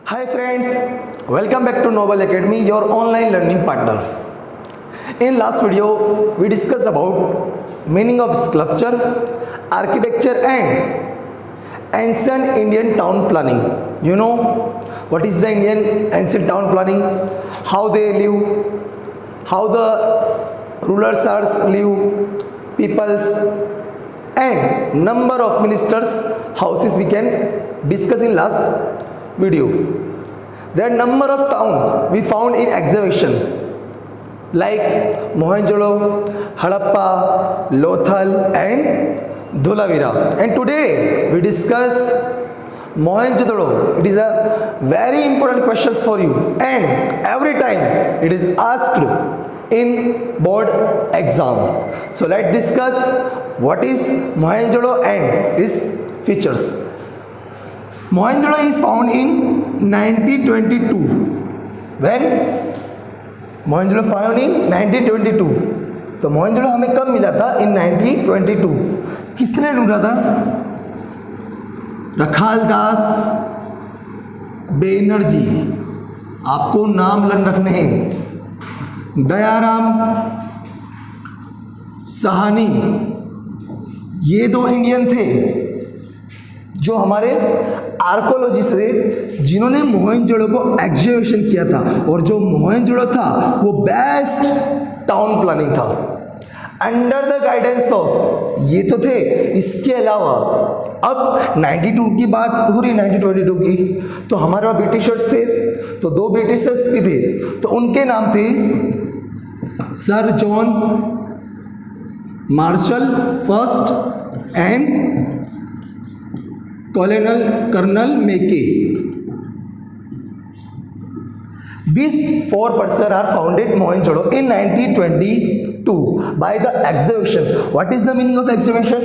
Hi friends, welcome back to Noble Academy, your online learning partner. In last video, we discussed about meaning of sculpture, architecture and ancient Indian town planning. You know what is the Indian ancient town planning, how they live, how the rulers are live, peoples and number of ministers houses we can discuss in last video. There are number of towns we found in excavation like Mohenjo-daro, Harappa, Lothal and Dholavira. And today we discuss Mohenjo-daro. It is a very important question for you and every time it is asked in board exam. So let's discuss what is Mohenjo-daro and its features. Mohenjo-daro is found in 1922. When Mohenjo-daro found in 1922. तो मोहनजोदड़ो हमें कब मिला था? इन 1922. किसने ढूंढा था? रखालदास बेनर्जी. आपको नाम रखने हैं. दयाराम साहनी. ये दो इंडियन थे जो हमारे आर्कोलॉजी से जिन्होंने मोहनजोदड़ो को एक्सकैवेशन किया था और जो मोहनजोदड़ो था वो बेस्ट टाउन प्लानिंग था अंडर द गाइडेंस ऑफ ये तो थे. इसके अलावा अब 92 की बात हो रही 1922 की, तो हमारे वहाँ ब्रिटिशर्स थे, तो दो ब्रिटिशर्स भी थे, तो उनके नाम थे sir John Marshall first and Colonel Mackay. These four persons are founded Mohenjo-daro in 1922 by the excavation. What is the meaning of excavation?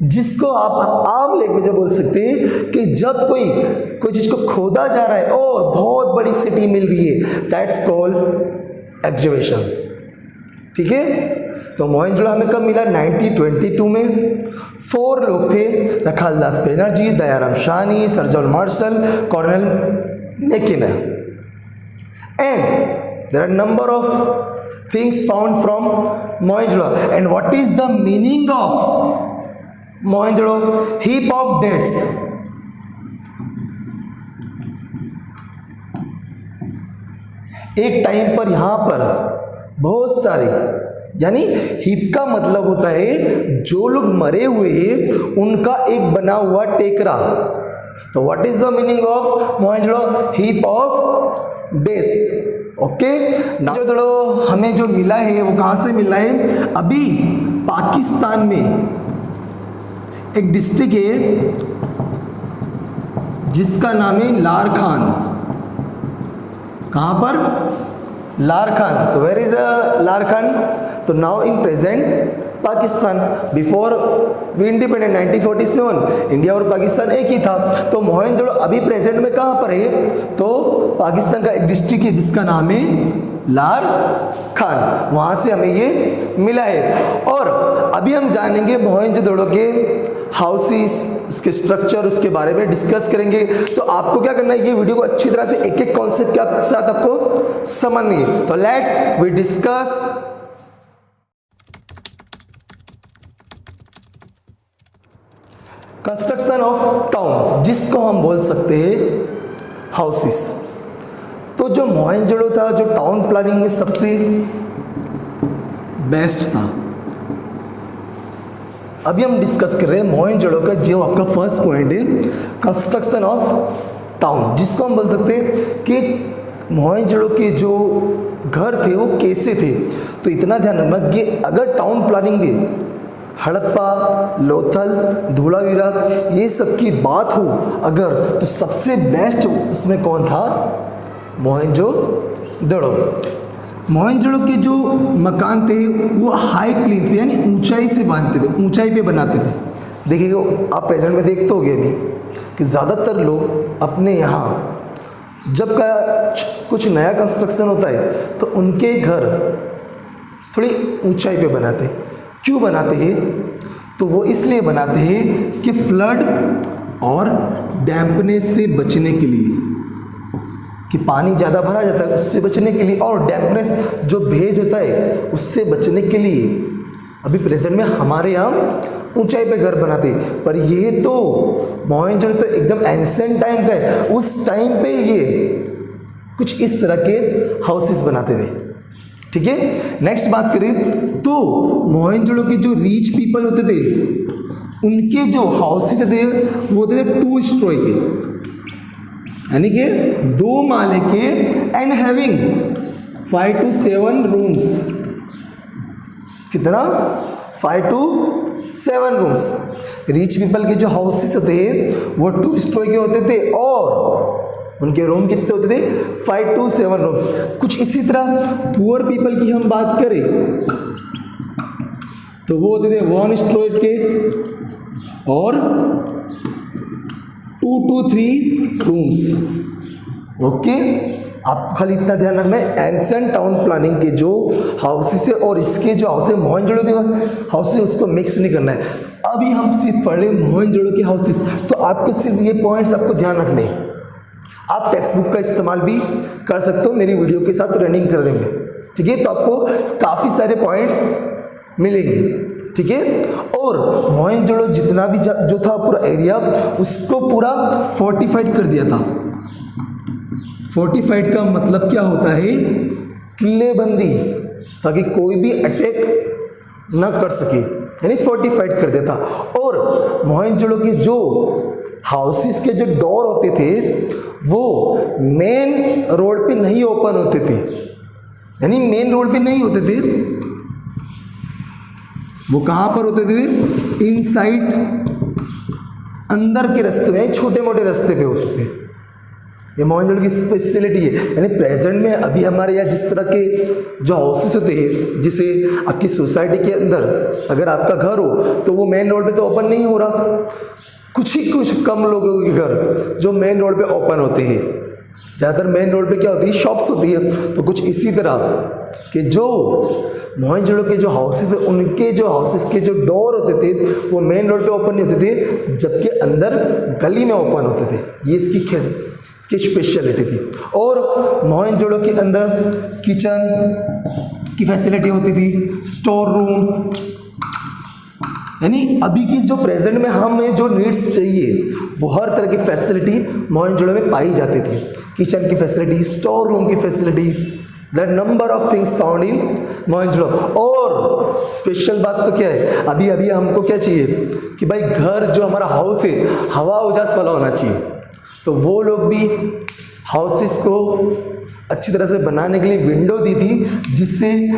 जिसको आप आम लैंग्वेज में बोल सकते हैं कि जब कोई चीज को खोदा जा रहा है और बहुत बड़ी सिटी मिल रही है, दैट्स कॉल्ड एक्सकैवेशन. ठीक है, तो मोहनजोदड़ो हमें कब मिला? 1922 में. 4 लोग थे, Rakhaldas Banerjee, Dayaram Sahni, sir John Marshall, colonel मेकिना. And there are number of things found from Mohenjo-daro. And what is the meaning of Mohenjo-daro? Heap of dates. एक टाइम पर यहाँ पर बहुत सारे, यानी हीप का मतलब होता है जो लोग मरे हुए हैं उनका एक बना हुआ टेकरा. तो what is the meaning of Mohenjodaro? Heap of dead. Okay, Mohenjodaro हमें जो मिला है वो कहाँ से मिला है? अभी पाकिस्तान में एक डिस्ट्रिक्ट है जिसका नाम है लारखान. कहाँ पर? लारखान. तो वेयर इज लारखान? तो now in present Pakistan. Before we independent 1947 India और पाकिस्तान एक ही था. तो मोहनजोदड़ो अभी प्रेजेंट में कहाँ पर है? तो पाकिस्तान का एक डिस्ट्रिक्ट है जिसका नाम है लारखान. वहाँ से हमें ये मिला है. और अभी हम जानेंगे मोहनजोदड़ो के हाउसेस, उसके स्ट्रक्चर, उसके बारे में डिस्कस करेंगे. तो आपको क्या करना है, ये वीडियो को अच्छी तरह से एक एक कॉन्सेप्ट के साथ आपको समझनी है. तो let's we discuss construction of town, जिसको हम बोल सकते हैं हाउसेस. तो जो मोहनजोदड़ो था, जो टाउन प्लानिंग में सबसे बेस्ट था. अभी हम डिस्कस कर रहे हैं मोहनजोदड़ो का जो आपका फर्स्ट पॉइंट है कंस्ट्रक्शन ऑफ टाउन, जिसको हम बोल सकते हैं कि मोहनजोदड़ो के जो घर थे वो कैसे थे. तो इतना ध्यान रखना कि अगर टाउन प्लानिंग में हड़प्पा, लोथल, धोलावीरा ये सब की बात हो अगर, तो सबसे बेस्ट उसमें कौन था? मोहनजोदड़ो. मोहनजोदड़ो के जो मकान थे वो हाई प्लीथ पे यानी ऊंचाई से बांधते थे, ऊंचाई पे बनाते थे. देखिएगा आप प्रेजेंट में देखते होंगे अभी कि ज़्यादातर लोग अपने यहाँ जब का कुछ नया कंस्ट्रक्शन होता है तो उनके घर थोड़ी ऊंचाई पे बनाते. क्यों बनाते हैं? तो वो इसलिए बनाते हैं कि फ्लड और डैम्पनेस से बचने के लिए. कि पानी ज़्यादा भरा जाता है उससे बचने के लिए, और डैम्पनेस जो भेज होता है उससे बचने के लिए अभी प्रेजेंट में हमारे यहाँ ऊंचाई पे घर बनाते हैं। पर ये तो मोहनजोदड़ो तो एकदम एंशिएंट टाइम का है, उस टाइम पे ये कुछ इस तरह के हाउसेस बनाते थे। ठीक है, नेक्स्ट बात करें तो मोहनजोदड़ो के जो रिच पीपल होते थे उनके जो हाउसेस थे वो होते थे 2 स्टोरी के, यानी कि 2 माले के, एंड हैविंग 5 to 7 रूम्स। कितना? 5 to 7 रूम्स। रिच पीपल के जो हाउसेस थे वो 2 स्टोरी के होते थे और उनके रूम कितने होते थे? 5 to 7 रूम्स। कुछ इसी तरह पुअर पीपल की हम बात करें तो वो होते थे 1 स्टोरी के और 2 to 3 रूम्स। ओके, आपको खाली इतना ध्यान रखना है, एंशिएंट टाउन प्लानिंग के जो हाउसेस है और इसके जो हाउस है मोहनजोदड़ो के हाउसेस उसको मिक्स नहीं करना है। अभी हम सिर्फ पढ़ रहे मोहनजोदड़ो के हाउसेस, तो आपको सिर्फ ये पॉइंट्स आपको ध्यान रखने हैं। आप टेक्स्ट बुक का इस्तेमाल भी कर सकते हो मेरी वीडियो के साथ रनिंग कर देंगे। ठीक है, तो आपको काफ़ी सारे पॉइंट्स मिलेंगे। ठीक है, और मोहनजोदड़ो जितना भी जो था पूरा एरिया उसको पूरा फोर्टिफाइड कर दिया था। फोर्टिफाइड का मतलब क्या होता है? किलेबंदी, ताकि कोई भी अटैक ना कर सके, यानी फोर्टिफाइड कर देता। और मोहनजोदड़ो के जो हाउसेस के जो डोर होते थे वो मेन रोड पे नहीं ओपन होते थे, यानी मेन रोड पे नहीं होते थे, वो कहाँ पर होते थे? इनसाइड, अंदर के रास्ते में, छोटे मोटे रास्ते पे होते थे। ये मोहनजोदड़ो की स्पेशलिटी है। यानी प्रेजेंट में अभी हमारे यहाँ जिस तरह के जो हाउसेस होते हैं, जिसे आपकी सोसाइटी के अंदर अगर आपका घर हो तो वो मेन रोड पे तो ओपन नहीं हो रहा, कुछ कम लोगों के घर जो मेन रोड पे ओपन होते हैं। ज़्यादातर मेन रोड पे क्या होती है? शॉप्स होती है। तो कुछ इसी तरह कि जो मोहनजोदड़ो के जो हाउसेस थे उनके जो हाउसेस के जो डोर होते थे वो मेन रोड पे ओपन नहीं होते थे, जबकि अंदर गली में ओपन होते थे। ये इसकी स्पेशलिटी थी। और मोहनजोदड़ो के अंदर किचन की फैसिलिटी होती थी, स्टोर रूम, यानी अभी की जो प्रेजेंट में हमें जो नीड्स चाहिए वो हर तरह की फैसिलिटी मोहनजोदड़ो में पाई जाती थी। किचन की फैसिलिटी, स्टोर रूम की facility, the number of things found in Mohenjodaro. और स्पेशल बात तो क्या है, अभी हमको क्या चाहिए कि भाई घर जो हमारा हाउस है हवा उजास वाला होना चाहिए। तो वो लोग भी हाउसेस को अच्छी तरह से बनाने के लिए विंडो दी थी, जिससे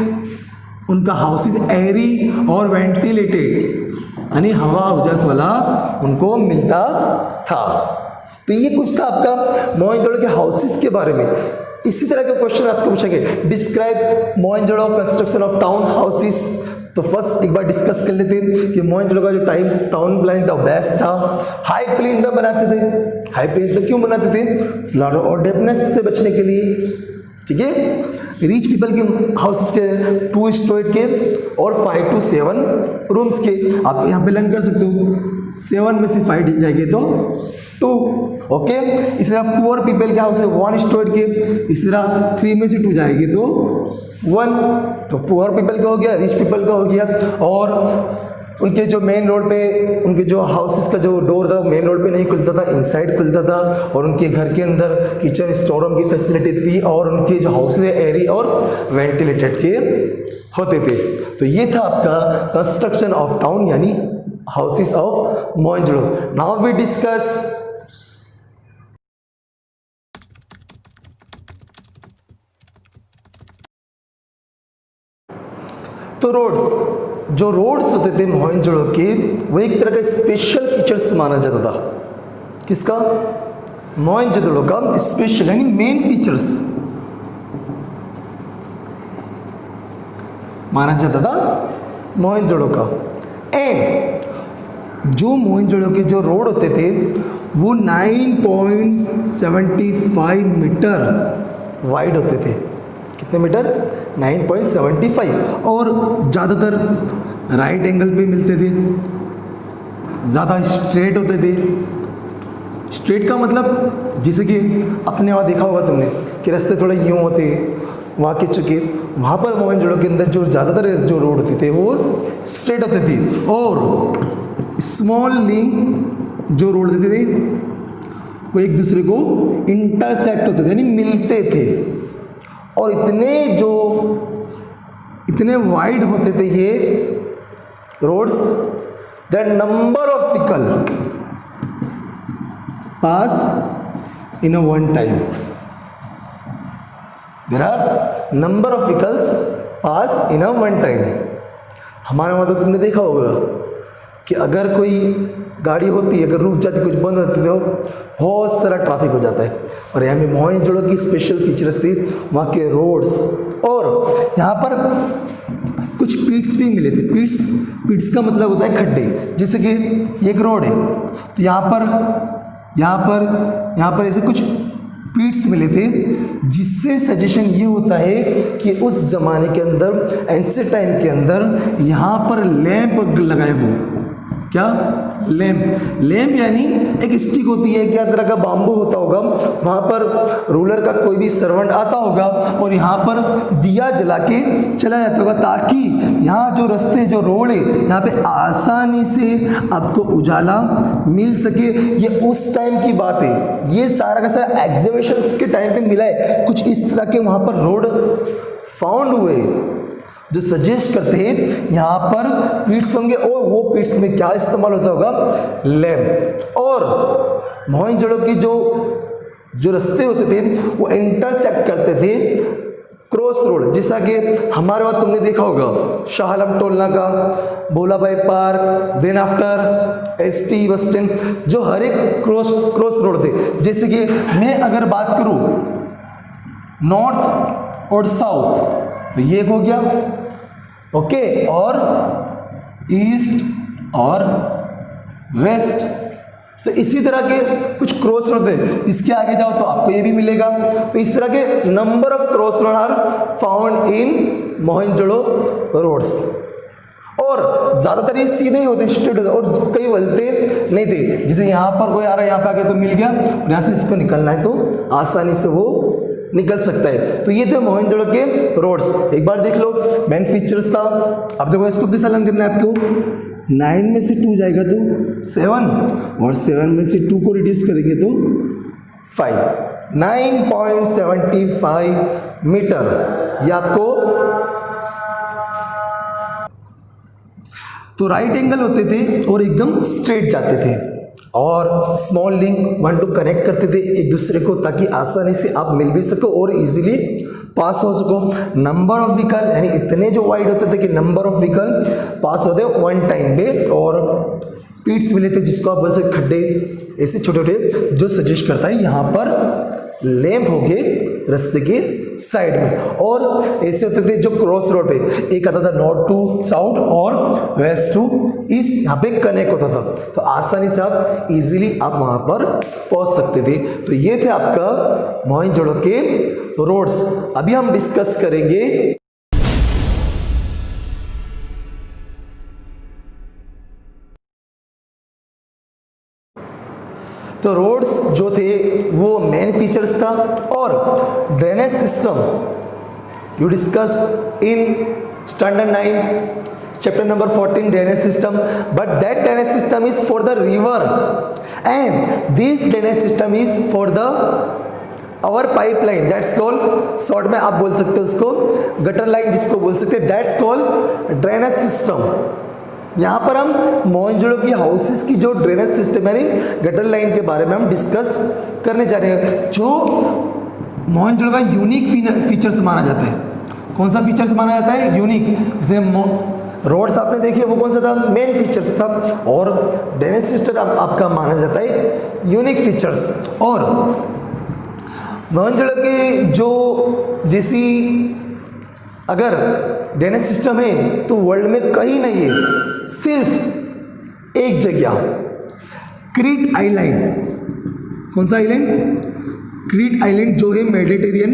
उनका हाउसेस एयरी और वेंटिलेटेड, यानी हवा उजास वाला उनको मिलता था। तो ये कुछ था आपका मोहनजोदड़ो के हाउसेस के बारे में। इसी तरह के क्वेश्चन आपको पूछेंगे, describe Mohenjodaro construction of town houses. तो फर्स्ट एक बार डिस्कस कर लेते हैं कि मोहनजोदड़ो का जो टाउन प्लानिंग था बेस्ट था। हाई प्लेन पे बनाते थे। हाई प्लेन पे क्यों बनाते थे? फ्लड और डेपनेस से बचने के लिए। ठीक है, रिच पीपल के हाउसेस के 2 स्टोरी के और 5 to 7 रूम्स के। आप यहाँ पे लर्न कर सकते हो, 7 में से 5 जाएंगे तो 2। ओके, इस तरह पुअर पीपल के हाउस है 1 स्टोरी के, इस तरह 3 में से 2 जाएंगे तो 1। तो पुअर पीपल का हो गया, रिच पीपल का हो गया। और उनके जो मेन रोड पे उनके जो हाउसेस का जो डोर था मेन रोड पे नहीं खुलता था, इनसाइड खुलता था। और उनके घर के अंदर किचन, स्टोर रूम की फैसिलिटी थी और उनके जो हाउस एयरी और वेंटिलेटेड के होते थे। तो ये था आपका कंस्ट्रक्शन ऑफ टाउन, यानी houses of Mohenjodaro. Now we discuss तो रोड्स होते थे मोहनजोदड़ो के, वो एक तरह का स्पेशल फीचर्स माना जाता था। किसका? मोहनजोदड़ो का स्पेशल यानी मेन फीचर्स माना जाता था मोहनजोदड़ो का। एंड जो मोहनजोदड़ो के जो रोड होते थे वो 9.75 मीटर वाइड होते थे। कितने मीटर? 9.75। और ज़्यादातर राइट एंगल पे मिलते थे, ज़्यादा स्ट्रेट होते थे। स्ट्रेट का मतलब जैसे कि अपने वहाँ देखा होगा तुमने कि रास्ते थोड़े यूँ होते, वहाँ के चुके, वहाँ पर मोहनजोदड़ो के अंदर जो ज़्यादातर जो रोड होते थे वो स्ट्रेट होते थे, और स्मॉल लिंक जो रोड होते थे वो एक दूसरे को इंटरसेक्ट होते थे, यानी मिलते थे। और इतने वाइड होते थे ये roads, that number of vehicle pass in a one time, there are number of vehicles pass in a one time. हमारे वहाँ तो तुमने देखा होगा कि अगर कोई गाड़ी होती है, अगर रुक जाती, कुछ बंद होती तो बहुत सारा ट्रैफिक हो जाता है। और यहाँ में मोहनजोदड़ो की स्पेशल फीचर्स थी वहाँ के रोड्स, और यहाँ पर कुछ पीट्स भी मिले थे। पीट्स का मतलब होता है खड्डे। जैसे कि ये एक रोड है, तो यहाँ पर ऐसे कुछ पीट्स मिले थे, जिससे सजेशन ये होता है कि उस ज़माने के अंदर, एंशिएंट टाइम के अंदर यहाँ पर लैंप लगाए हुए। क्या? लैंप यानी एक स्टिक होती है, क्या तरह का बाम्बू होता होगा, वहाँ पर रूलर का कोई भी सर्वेंट आता होगा और यहाँ पर दिया जला के चला जाता होगा, ताकि यहाँ जो रास्ते, जो रोड है, यहाँ पे आसानी से आपको उजाला मिल सके। ये उस टाइम की बात है, ये सारा का सारा एग्जीबिशंस के टाइम पे मिला है। कुछ इस तरह के वहाँ पर रोड फाउंड हुए जो सजेस्ट करते हैं यहाँ पर पीट्स होंगे, और वो पीट्स में क्या इस्तेमाल होता होगा? लैंप। और मोहनजोदड़ो की जो रास्ते होते थे वो इंटरसेक्ट करते थे क्रॉस रोड। जैसा कि हमारे वहाँ तुमने देखा होगा शाह आलम टोल नाका, Bholabhai park, then after ST bus stand, जो हर एक क्रॉस रोड थे। जैसे कि मैं अगर बात करूँ नॉर्थ और साउथ, तो ये एक हो गया, ओके, और ईस्ट और वेस्ट। तो इसी तरह के कुछ क्रॉस रोड है, इसके आगे जाओ तो आपको ये भी मिलेगा। तो इस तरह के number of cross road are found in Mohenjodaro roads. और ज़्यादातर ये सीधे ही होते, स्ट्रेट होते, और कई वलते नहीं थे। जैसे यहाँ पर कोई आ रहा है, यहाँ पे आके तो मिल गया, और यहाँ से इसको निकलना है तो आसानी से वो निकल सकता है। तो ये थे मोहनजोदड़ो के रोड्स। एक बार देख लो, मेन फीचर्स था। अब देखो इसको कैसा लर्न करना है आपको। 9 में से 2 जाएगा तो 7, और 7 में से 2 को रिड्यूस करेंगे तो 5। 9.75 मीटर ये आपको। तो राइट एंगल होते थे और एकदम स्ट्रेट जाते थे, और स्मॉल लिंक 1 to कनेक्ट करते थे एक दूसरे को, ताकि आसानी से आप मिल भी सको और इजीली पास हो सको। नंबर ऑफ व्हीकल यानी इतने जो वाइड होते थे कि नंबर ऑफ व्हीकल पास होते वन टाइम पे। और पीट्स मिले थे जिसको आप बोल सकते खड्डे, ऐसे छोटे छोटे, जो सजेस्ट करता है यहाँ पर लैंप हो गए रास्ते के साइड में। और ऐसे होते थे जो क्रॉस रोड पे, एक आता था नॉर्थ टू साउथ और वेस्ट टू ईस्ट, यहाँ पे कनेक्ट होता था, तो आसानी से आप इजीली आप वहाँ पर पहुँच सकते थे। तो ये थे आपका मोहनजोदड़ो के रोड्स। अभी हम डिस्कस करेंगे तो रोड्स जो थे वो मेन फीचर्स था, और drainage system you discuss in standard 9 chapter number 14 drainage system, but that drainage system is for the river and this drainage system is for the our pipeline, that's called, short में आप बोल सकते हो उसको gutter line जिसको बोल सकते हैं, दैट्स कॉल्ड ड्रेनेज सिस्टम। यहाँ पर हम मोहनजोदड़ो की हाउसेस की जो ड्रेनेज सिस्टम यानी गटर लाइन के बारे में हम डिस्कस करने जा रहे हैं, जो मोहनजोदड़ो का यूनिक फीचर्स माना जाता है। कौन सा फीचर्स माना जाता है? यूनिक। जैसे रोड्स आपने देखिए वो कौन सा था? मेन फीचर्स था, और ड्रेनेज सिस्टम आपका माना जाता है यूनिक फीचर्स। और मोहनजोदड़ो की जो जैसी अगर ड्रेनेज सिस्टम है तो वर्ल्ड में कहीं नहीं है, सिर्फ एक जगह क्रीट आइलैंड। कौन सा आइलैंड? क्रीट आइलैंड, जो है मेडिटेरियन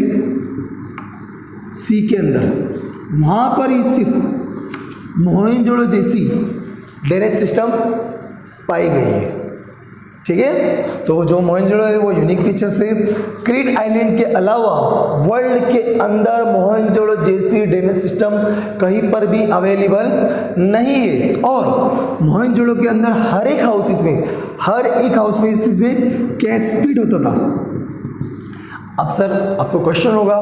सी के अंदर, वहाँ पर ही सिर्फ मोहनजोदड़ो जैसी ड्रेनेज सिस्टम पाई गई है। ठीक है। तो जो मोहनजोदड़ो है वो यूनिक फीचर से क्रीट आइलैंड के अलावा वर्ल्ड के अंदर मोहनजोदड़ो जैसी ड्रेनेज सिस्टम कहीं पर भी अवेलेबल नहीं है। और मोहनजोदड़ो के अंदर हर एक हाउसेस में कैश पिट होता था। अब सर आपको क्वेश्चन होगा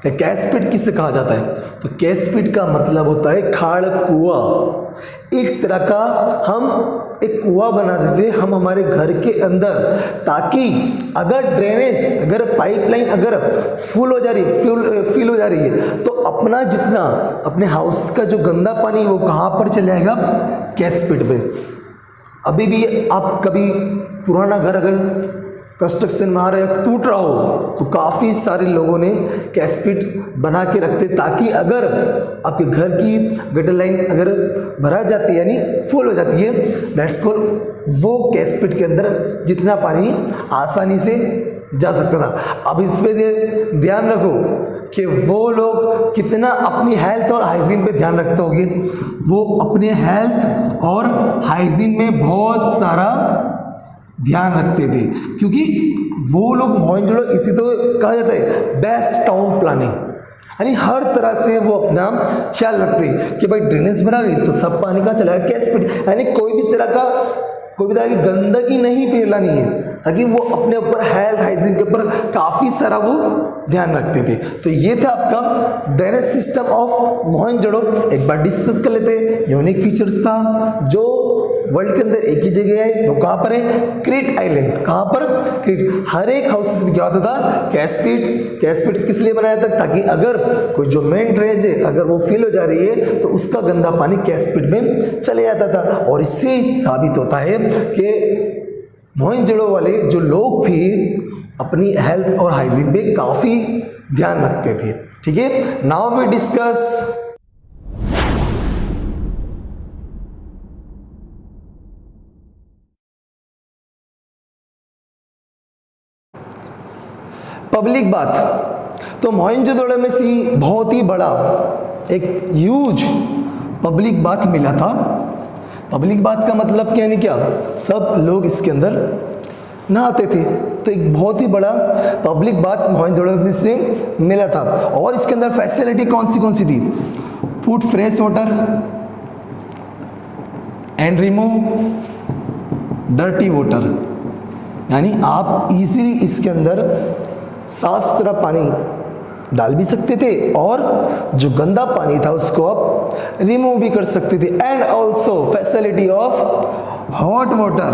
कि कैश पिट किससे कहा जाता है? तो कैश पिट का मतलब होता है खाड़ कुआं। एक तरह का हम एक कुआं बना देते हम हमारे घर के अंदर, ताकि अगर ड्रेनेज, अगर पाइपलाइन अगर फुल हो जा रही है तो अपना जितना अपने हाउस का जो गंदा पानी वो कहाँ पर चले जाएगा? कैश पिट पे। अभी भी आप कभी पुराना घर अगर कंस्ट्रक्शन में आ रहा है, टूट रहा हो, तो काफ़ी सारे लोगों ने कैश पिट बना के रखते, ताकि अगर आपके घर की गटर लाइन अगर भरा जाती है यानी फुल हो जाती है, दैट्स कॉल, वो कैश पिट के अंदर जितना पानी आसानी से जा सकता था। अब इसमें ध्यान रखो कि वो लोग कितना अपनी हेल्थ और हाइजीन पे ध्यान रखते होंगे। वो अपने हेल्थ और हाइजीन में बहुत सारा ध्यान रखते थे, क्योंकि वो लोग मोहनजोदड़ो इसी तो कहा जाता है बेस्ट टाउन प्लानिंग, यानी हर तरह से वो अपना ख्याल रखते कि भाई ड्रेनेज बना गई तो सब पानी का चला कैश पिट, यानी कोई भी तरह की गंदगी नहीं फैलानी है, ताकि वो अपने ऊपर हेल्थ हाइजीन के ऊपर काफ़ी सारा वो ध्यान रखते थे। तो ये था आपका ड्रेनेज सिस्टम ऑफ मोहनजोदड़ो। एक बार डिस्कस कर लेते हैं। यूनिक फीचर्स था जो वर्ल्ड के अंदर एक ही जगह है, वो कहाँ पर है? Crete island. कहाँ पर? क्रीट। हर एक हाउसेस में क्या होता था? कैश पिट किस लिए बनाया था? ताकि अगर कोई जो मेन ड्रेनेज है अगर वो फिल हो जा रही है तो उसका गंदा पानी कैश पिट में चले जाता था। और इससे साबित होता है कि मोहनजोदड़ो वाले जो लोग थे अपनी हेल्थ और हाइजीन पे काफ़ी ध्यान रखते थे। ठीक है, now we discuss public bath. तो मोहनजोदड़ो में सी बहुत ही बड़ा एक ह्यूज पब्लिक बाथ मिला था। पब्लिक बाथ का मतलब क्या, यानी क्या सब लोग इसके अंदर नहाते थे। तो एक बहुत ही बड़ा पब्लिक बाथ मोहनजोदड़ो में से मिला था। और इसके अंदर फैसिलिटी कौन सी थी? Put fresh water and remove dirty water, यानी आप इजीली इसके अंदर साफ सुथरा पानी डाल भी सकते थे और जो गंदा पानी था उसको आप रिमूव भी कर सकते थे। And also facility of hot water,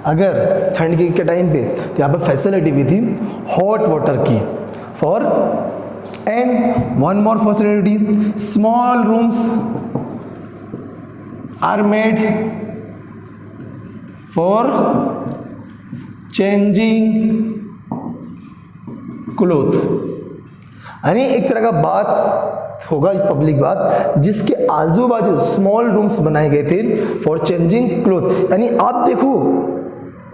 अगर ठंड के टाइम पे तो यहाँ पर फैसिलिटी भी थी हॉट वाटर की for. And one more facility, small rooms are made for changing cloth, यानी एक तरह का बात होगा पब्लिक बात जिसके आजू बाजू स्मॉल रूम्स बनाए गए थे फॉर चेंजिंग क्लोथ। यानी आप देखो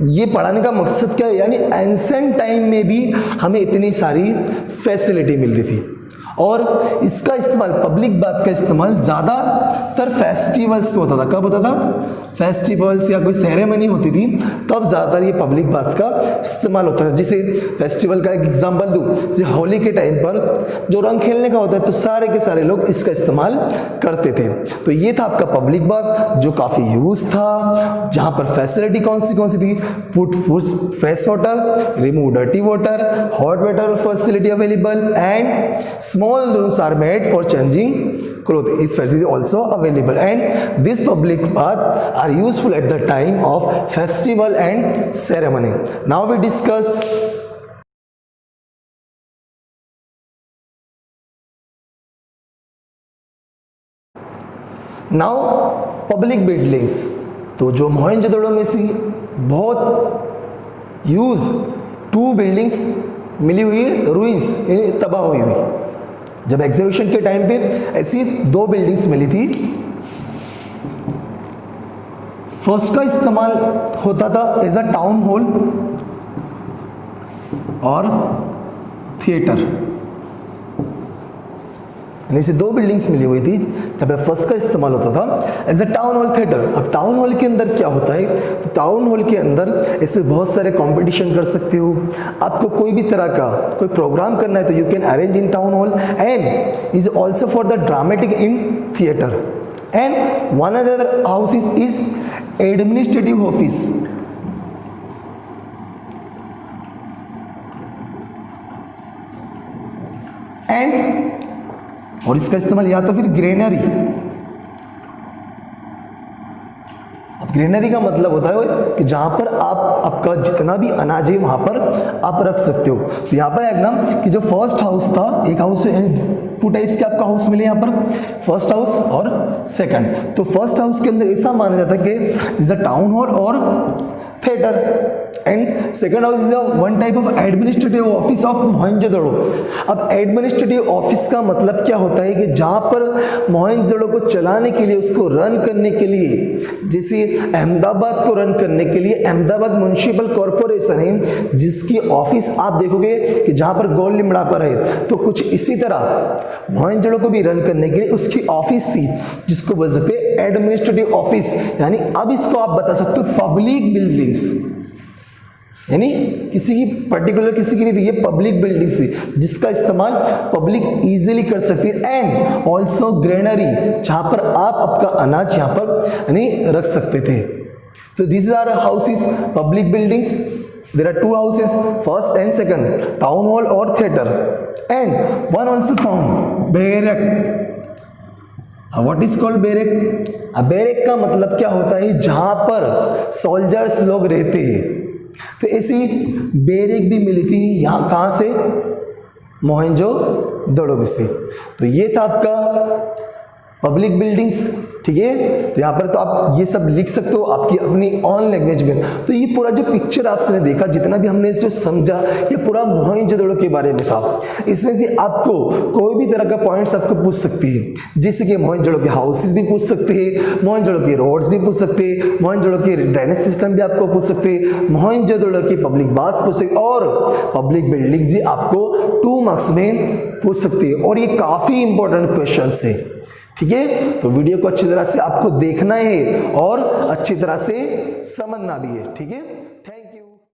ये पढ़ाने का मकसद क्या है, यानी एंसेंट टाइम में भी हमें इतनी सारी फैसिलिटी मिल रही थी। और इसका इस्तेमाल, पब्लिक बात का इस्तेमाल ज़्यादातर फेस्टिवल्स पे होता था। कब होता था? फेस्टिवल्स या कोई सेरेमनी होती थी तब ज़्यादातर ये पब्लिक बाथ का इस्तेमाल होता था। जैसे फेस्टिवल का एक एग्जांपल दूँ, जैसे होली के टाइम पर जो रंग खेलने का होता है तो सारे के सारे लोग इसका इस्तेमाल करते थे। तो ये था आपका पब्लिक बाथ जो काफ़ी यूज था, जहाँ पर फैसिलिटी कौन सी थी? Put fresh water, remove dirty water, hot water facility available and small rooms are made for changing cloth. Its facility also available, and this public bath are useful at the time of festival and ceremony. Now we discuss now public buildings. तो जो मोहनजोदड़ो में सी बहुत use 2 buildings मिली हुई है, ruins तबाह हुई। जब exhibition के टाइम पे ऐसी 2 बिल्डिंग्स मिली थी। फर्स्ट का इस्तेमाल होता था एज अ टाउन हॉल और थिएटर, यानी से 2 बिल्डिंग्स मिली हुई थी जब फर्स्ट का इस्तेमाल होता था as a town hall theatre. अब टाउन हॉल के अंदर क्या होता है, तो टाउन हॉल के अंदर ऐसे बहुत सारे कंपटीशन कर सकते हो, आपको कोई भी तरह का कोई प्रोग्राम करना है तो you can arrange in town hall and is also for the dramatic in theatre. And one other house is administrative office. And और इसका इस्तेमाल या तो फिर ग्रेनरी। अब ग्रेनरी का मतलब होता है कि जहां पर आप आपका जितना भी अनाज है वहां पर आप रख सकते हो। तो यहाँ पर है ना कि जो फर्स्ट हाउस था, एक हाउस, टू टाइप्स के आपका हाउस मिले यहाँ पर, फर्स्ट हाउस और सेकंड। तो फर्स्ट हाउस के अंदर ऐसा माना जाता है कि इज द टाउन हॉल और theatre and second house is one type of administrative office of Mohenjodaro. अब एडमिनिस्ट्रेटिव ऑफिस का मतलब क्या होता है कि जहां पर मोहनजोदड़ो को चलाने के लिए, उसको रन करने के लिए, जैसे अहमदाबाद को रन करने के लिए अहमदाबाद म्युनिसिपल कॉरपोरेशन है जिसकी ऑफिस आप देखोगे कि जहां पर गोल लिमड़ा पर है, तो कुछ इसी तरह मोहनजोदड़ो को भी रन करने के लिए उसकी ऑफिस थी जिसको बोल सकते हैं एडमिनिस्ट्रेटिव ऑफिस। यानी अब इसको आप बता सकते हो पब्लिक बिल्डिंग्स, यानी किसी की पर्टिकुलर किसी की नहीं थी, ये पब्लिक बिल्डिंग थी जिसका इस्तेमाल पब्लिक इजीली कर सकती है। एंड ऑल्सो ग्रेनरी, जहां पर आप आपका अनाज यहां पर यानी रख सकते थे। तो this are houses, public buildings. There are two houses, first and second, town hall और theatre. And one also found barrack. What is called barrack? Barrack का मतलब क्या होता है, जहां पर सोल्जर्स लोग रहते हैं। तो ऐसी बैरक भी मिली थी यहाँ, कहाँ से? मोहनजोदड़ो में से। तो ये था आपका पब्लिक बिल्डिंग्स, ठीक है। तो यहाँ पर तो आप ये सब लिख सकते हो आपकी अपनी ऑन लैंग्वेज में। तो ये पूरा जो पिक्चर आपने देखा, जितना भी हमने जो समझा, ये पूरा मोहनजोदड़ो के बारे में था। इसमें से आपको कोई भी तरह का पॉइंट्स आपको पूछ सकती है, जैसे कि मोहनजोदड़ो के हाउसेस भी पूछ सकते हैं, मोहनजोदड़ो के रोड्स भी पूछ सकते हैं, मोहनजोदड़ो के ड्रेनेज सिस्टम भी आपको पूछ सकते हैं, मोहनजोदड़ो की पब्लिक बाथ्स पूछ सकते, और पब्लिक बिल्डिंग जी आपको 2 मार्क्स में पूछ सकती है। और ये काफी इंपॉर्टेंट क्वेश्चन है, ठीक है। तो वीडियो को अच्छी तरह से आपको देखना है और अच्छी तरह से समझना भी है, ठीक है।